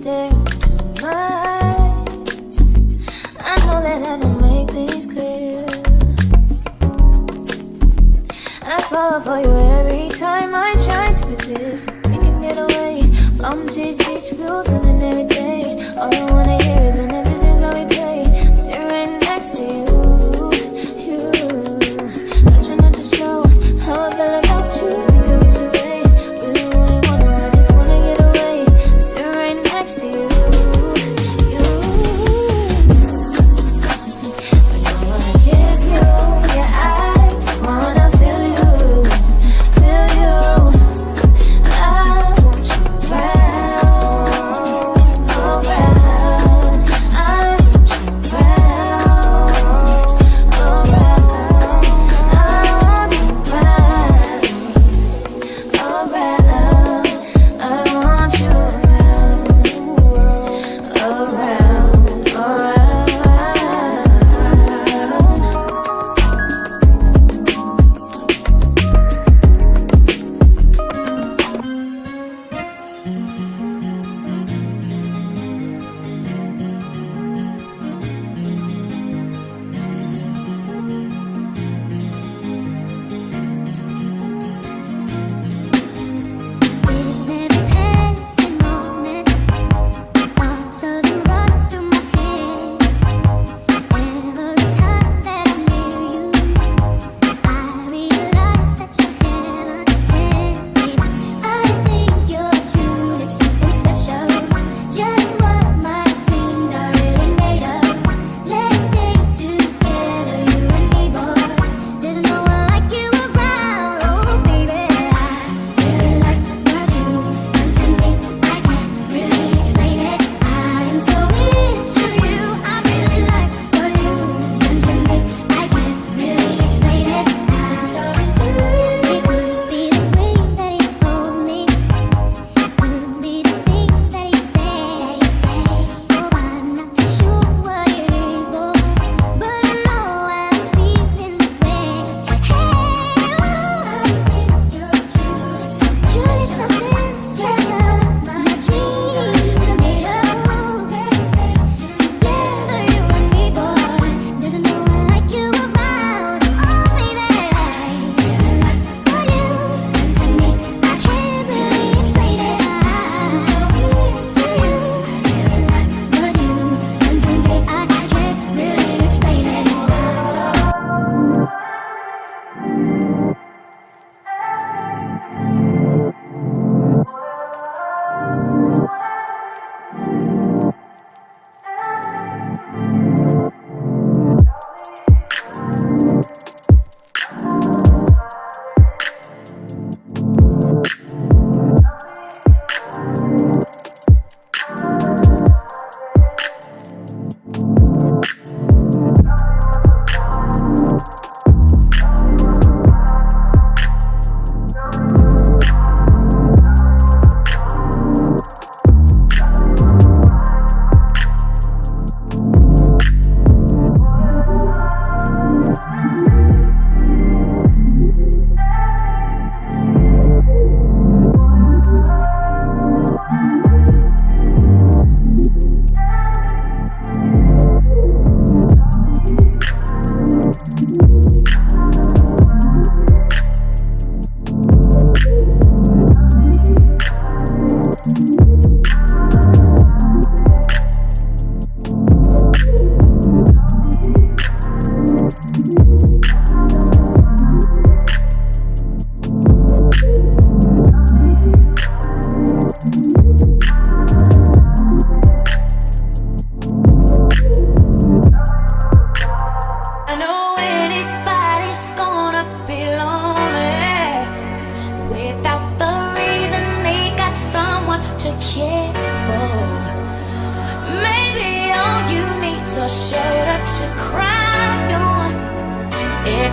stare into my eyes. I know that I don't make things clear. I fall for you every time I try to resist. We can get away from these beach views and every day. All I wanna hear is an emphasis how we play. Sit right next to you. I try not to show how I feel about you. Think I wish away. Really wanna, I just wanna get away. Sit right next to you. But I wanna kiss you. Yeah, I just wanna feel you. Feel you. I want you around, around. I want you around, around. I want you around, around. I want you around, around,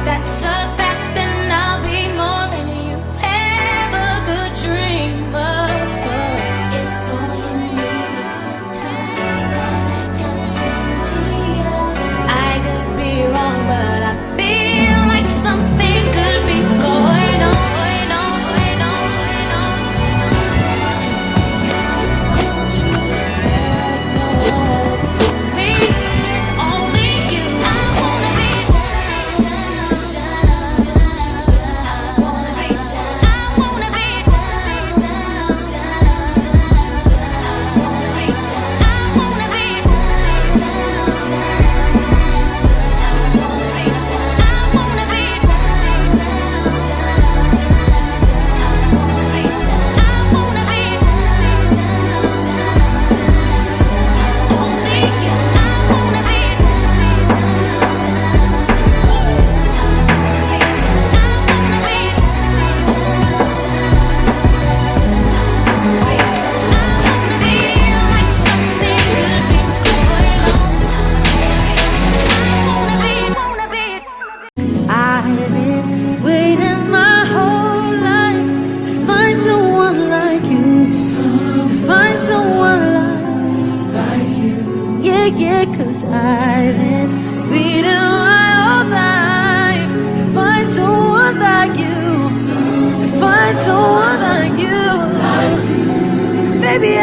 that's a fact, then I'll be more than you ever could dream of. If all you need is my time, then I can guarantee you. I could be wrong, but I feel like something could be going on. Yeah, 'cause I've been reading my whole life to find someone like you, to find someone like you. So baby,